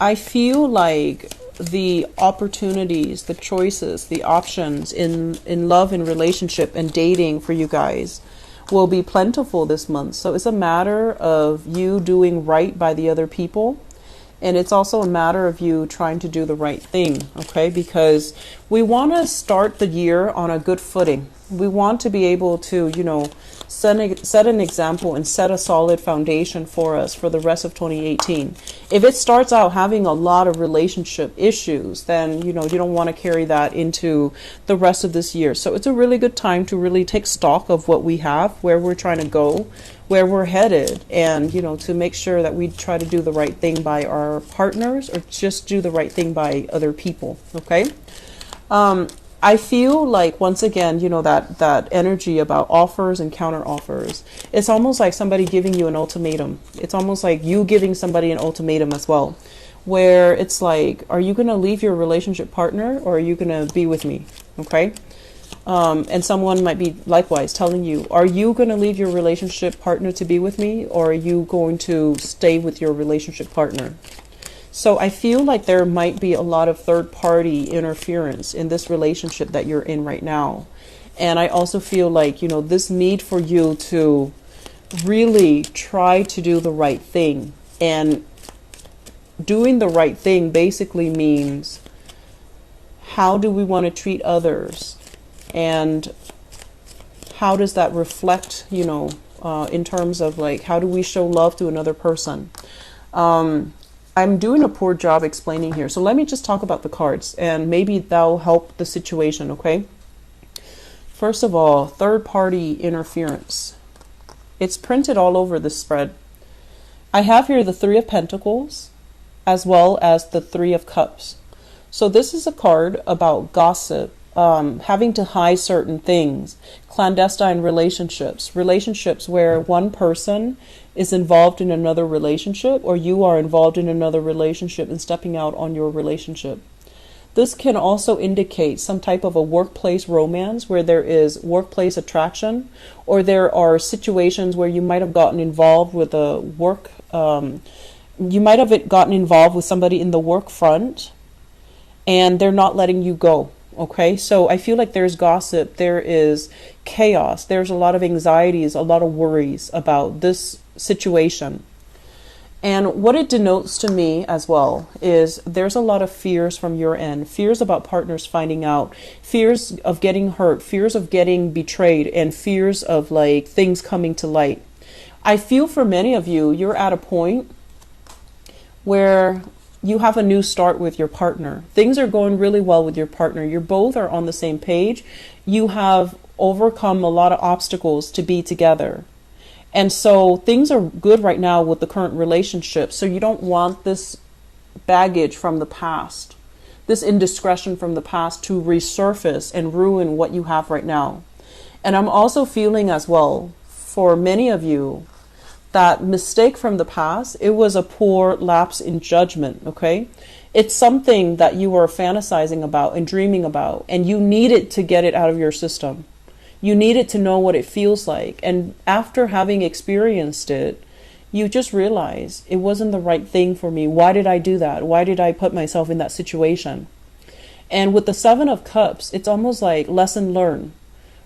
I feel like the opportunities, the choices, the options in love and relationship and dating for you guys will be plentiful this month. So it's a matter of you doing right by the other people. And it's also a matter of you trying to do the right thing, okay? Because we want to start the year on a good footing. We want to be able to, you know, set an example and set a solid foundation for us for the rest of 2018. If it starts out having a lot of relationship issues, then, you know, you don't want to carry that into the rest of this year. So it's a really good time to really take stock of what we have, where we're trying to go, where we're headed, and, you know, to make sure that we try to do the right thing by our partners or just do the right thing by other people, okay? I feel like, once again, you know, that energy about offers and counter offers, it's almost like somebody giving you an ultimatum. It's almost like you giving somebody an ultimatum as well, where it's like, are you going to leave your relationship partner or are you going to be with me? Okay. And someone might be likewise telling you, are you going to leave your relationship partner to be with me, or are you going to stay with your relationship partner? So I feel like there might be a lot of third-party interference in this relationship that you're in right now. And I also feel like, you know, this need for you to really try to do the right thing. And doing the right thing basically means, how do we want to treat others? And how does that reflect, you know, in terms of like, how do we show love to another person? I'm doing a poor job explaining here. So let me just talk about the cards and maybe that'll help the situation, okay? First of all, third-party interference. It's printed all over the spread. I have here the Three of Pentacles as well as the Three of Cups. So this is a card about gossip, having to hide certain things, clandestine relationships, relationships where one person is involved in another relationship, or you are involved in another relationship and stepping out on your relationship. This can also indicate some type of a workplace romance where there is workplace attraction, or there are situations where you might have gotten involved with a work, you might have gotten involved with somebody in the work front and they're not letting you go. Okay, so I feel like there's gossip, there is chaos, there's a lot of anxieties, a lot of worries about this situation. And what it denotes to me as well is there's a lot of fears from your end, fears about partners finding out, fears of getting hurt, fears of getting betrayed, and fears of like things coming to light. I feel for many of you, you're at a point where you have a new start with your partner. Things are going really well with your partner. You both are on the same page. You have overcome a lot of obstacles to be together. And so things are good right now with the current relationship. So you don't want this baggage from the past, this indiscretion from the past to resurface and ruin what you have right now. And I'm also feeling as well, for many of you, that mistake from the past, it was a poor lapse in judgment, okay? It's something that you were fantasizing about and dreaming about, and you needed to get it out of your system. You needed to know what it feels like. And after having experienced it, you just realize it wasn't the right thing for me. Why did I do that? Why did I put myself in that situation? And with the Seven of Cups, it's almost like lesson learned.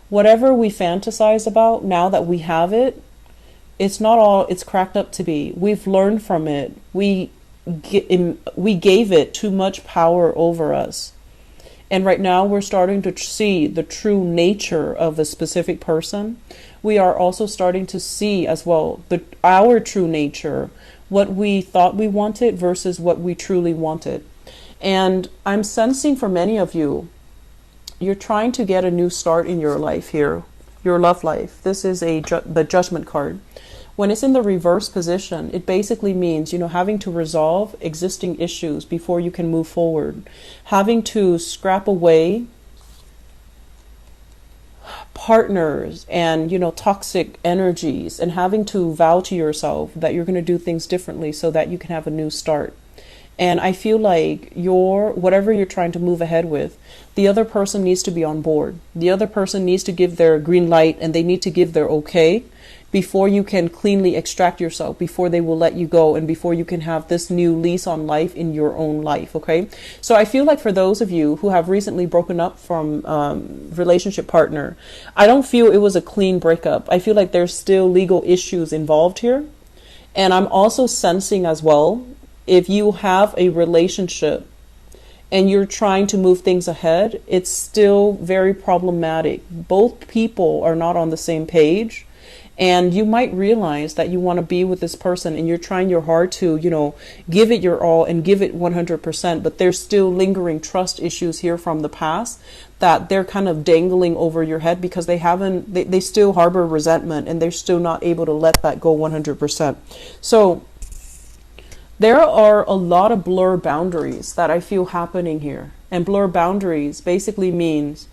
Whatever we fantasize about, now that we have it, it's not all it's cracked up to be. We've learned from it. We gave it too much power over us. And right now we're starting to see the true nature of a specific person. We are also starting to see as well our true nature, what we thought we wanted versus what we truly wanted. And I'm sensing for many of you, you're trying to get a new start in your life here, your love life. This is the Judgment card. When it's in the reverse position, it basically means, you know, having to resolve existing issues before you can move forward, having to scrap away partners and, you know, toxic energies, and having to vow to yourself that you're going to do things differently so that you can have a new start. And I feel like whatever you're trying to move ahead with, the other person needs to be on board. The other person needs to give their green light, and they need to give their okay, before you can cleanly extract yourself, before they will let you go, and before you can have this new lease on life in your own life. Okay, so I feel like for those of you who have recently broken up from relationship partner, I don't feel it was a clean breakup. I feel like there's still legal issues involved here. And I'm also sensing as well, if you have a relationship and you're trying to move things ahead, it's still very problematic. Both people are not on the same page. And you might realize that you want to be with this person and you're trying your hard to, give it your all and give it 100%. But there's still lingering trust issues here from the past that they're kind of dangling over your head because they still harbor resentment and they're still not able to let that go 100%. So there are a lot of blur boundaries that I feel happening here. And blur boundaries basically means,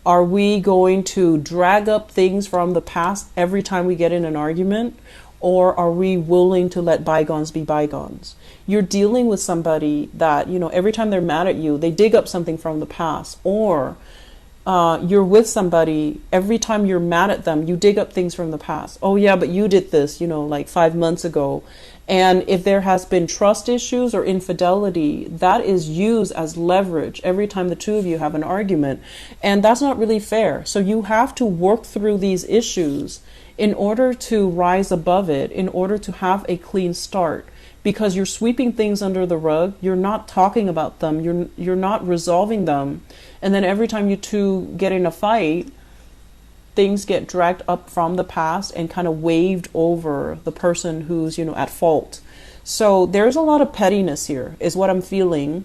are we going to drag up things from the past every time we get in an argument? Or are we willing to let bygones be bygones? You're dealing with somebody that, every time they're mad at you, they dig up something from the past. Or you're with somebody, every time you're mad at them, you dig up things from the past. Oh yeah, but you did this, like 5 months ago. And if there has been trust issues or infidelity, that is used as leverage every time the two of you have an argument. And that's not really fair. So you have to work through these issues in order to rise above it, in order to have a clean start. Because you're sweeping things under the rug, you're not talking about them, you're not resolving them. And then every time you two get in a fight, things get dragged up from the past and kind of waved over the person who's, at fault. So there's a lot of pettiness here, is what I'm feeling.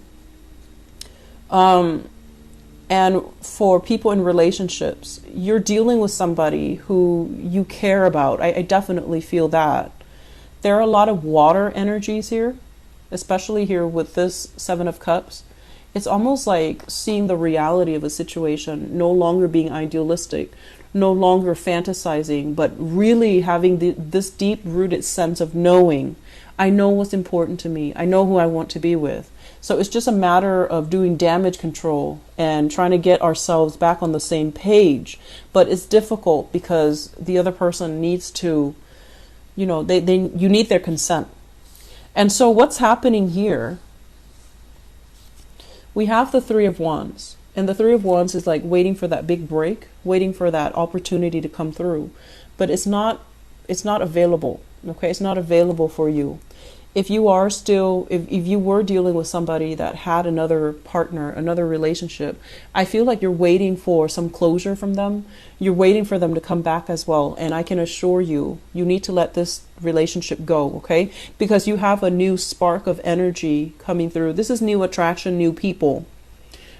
And for people in relationships, you're dealing with somebody who you care about. I definitely feel that. There are a lot of water energies here, especially here with this 7 of Cups. It's almost like seeing the reality of a situation, no longer being idealistic, no longer fantasizing, but really having this deep-rooted sense of knowing, I know what's important to me. I know who I want to be with. So it's just a matter of doing damage control and trying to get ourselves back on the same page. But it's difficult because the other person needs to, you need their consent. And so what's happening here, we have the 3 of Wands. And the 3 of Wands is like waiting for that big break, waiting for that opportunity to come through. But it's not available. Okay, it's not available for you. If you are still, if you were dealing with somebody that had another partner, another relationship, I feel like you're waiting for some closure from them. You're waiting for them to come back as well. And I can assure you, you need to let this relationship go, okay? Because you have a new spark of energy coming through. This is new attraction, new people,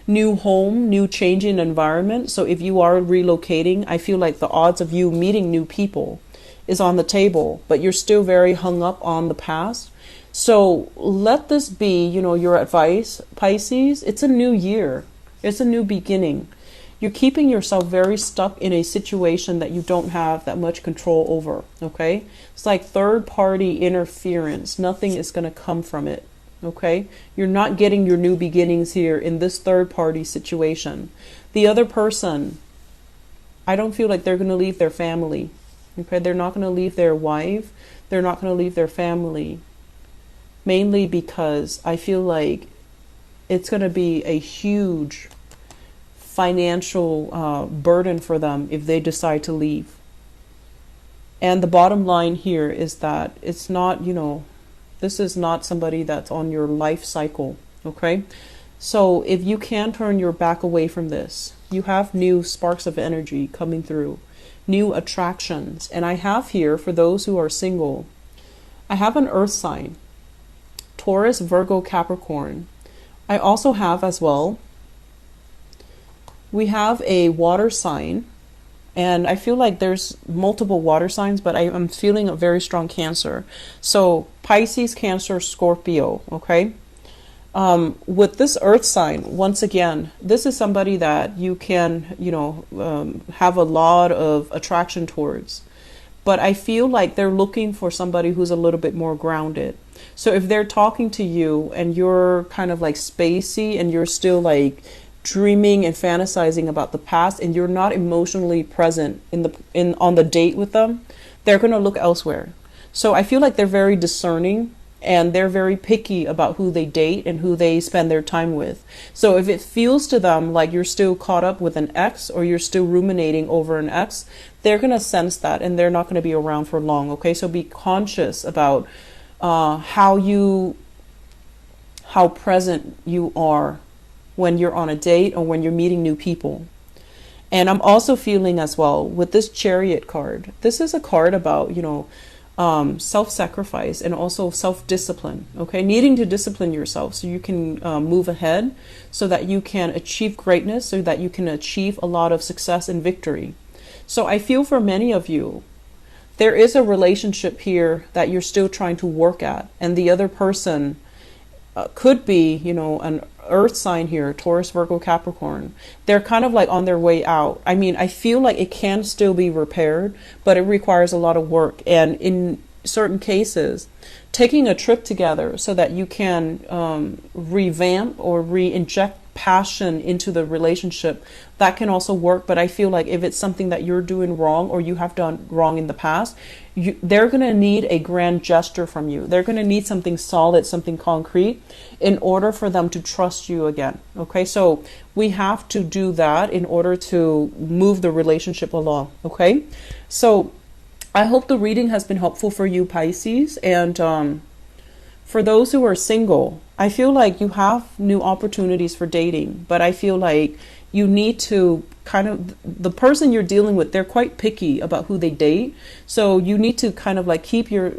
new home, new changing environment. So if you are relocating, I feel like the odds of you meeting new people is on the table, but you're still very hung up on the past. So let this be, your advice, Pisces. It's a new year. It's a new beginning. You're keeping yourself very stuck in a situation that you don't have that much control over, okay? It's like third-party interference. Nothing is going to come from it, okay? You're not getting your new beginnings here in this third-party situation. The other person, I don't feel like they're going to leave their family, okay? They're not going to leave their wife. They're not going to leave their family. Mainly because I feel like it's going to be a huge financial burden for them if they decide to leave. And the bottom line here is that it's not, this is not somebody that's on your life cycle, okay? So if you can turn your back away from this, you have new sparks of energy coming through, new attractions. And I have here, for those who are single, I have an earth sign. Taurus, Virgo, Capricorn. I also have as well, we have a water sign, and I feel like there's multiple water signs, but I'm feeling a very strong Cancer. So Pisces, Cancer, Scorpio, okay? With this earth sign, once again, this is somebody that you can, have a lot of attraction towards. But I feel like they're looking for somebody who's a little bit more grounded. So if they're talking to you and you're kind of like spacey and you're still like dreaming and fantasizing about the past and you're not emotionally present on the date with them, they're going to look elsewhere. So I feel like they're very discerning, and they're very picky about who they date and who they spend their time with. So if it feels to them like you're still caught up with an ex, or you're still ruminating over an ex, they're going to sense that, and they're not going to be around for long. Okay, so be conscious about how present you are when you're on a date or when you're meeting new people. And I'm also feeling as well with this Chariot card, this is a card about, self-sacrifice and also self-discipline. Okay, needing to discipline yourself so you can move ahead, so that you can achieve greatness, so that you can achieve a lot of success and victory. So I feel for many of you, there is a relationship here that you're still trying to work at, and the other person could be, an earth sign here, Taurus, Virgo, Capricorn. They're kind of like on their way out. I mean, I feel like it can still be repaired, but it requires a lot of work. And in certain cases, taking a trip together so that you can revamp or re-inject passion into the relationship, that can also work. But I feel like if it's something that you're doing wrong or you have done wrong in the past, they're going to need a grand gesture from you. They're going to need something solid, something concrete, in order for them to trust you again. Okay, so we have to do that in order to move the relationship along. Okay, so I hope the reading has been helpful for you, Pisces. And for those who are single, I feel like you have new opportunities for dating, but I feel like you need to the person you're dealing with, they're quite picky about who they date. So you need to kind of like keep your,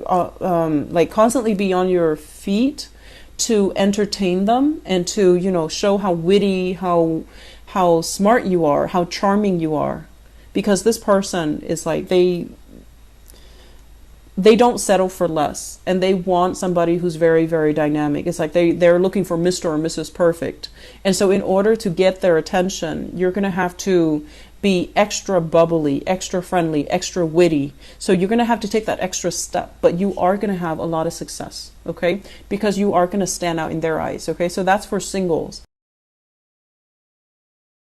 constantly be on your feet to entertain them and to, show how witty, how smart you are, how charming you are. Because this person is like, they don't settle for less, and they want somebody who's very, very dynamic. It's like they're looking for Mr. or Mrs. Perfect. And so in order to get their attention, you're going to have to be extra bubbly, extra friendly, extra witty. So you're going to have to take that extra step, but you are going to have a lot of success, okay? Because you are going to stand out in their eyes, okay? So that's for singles.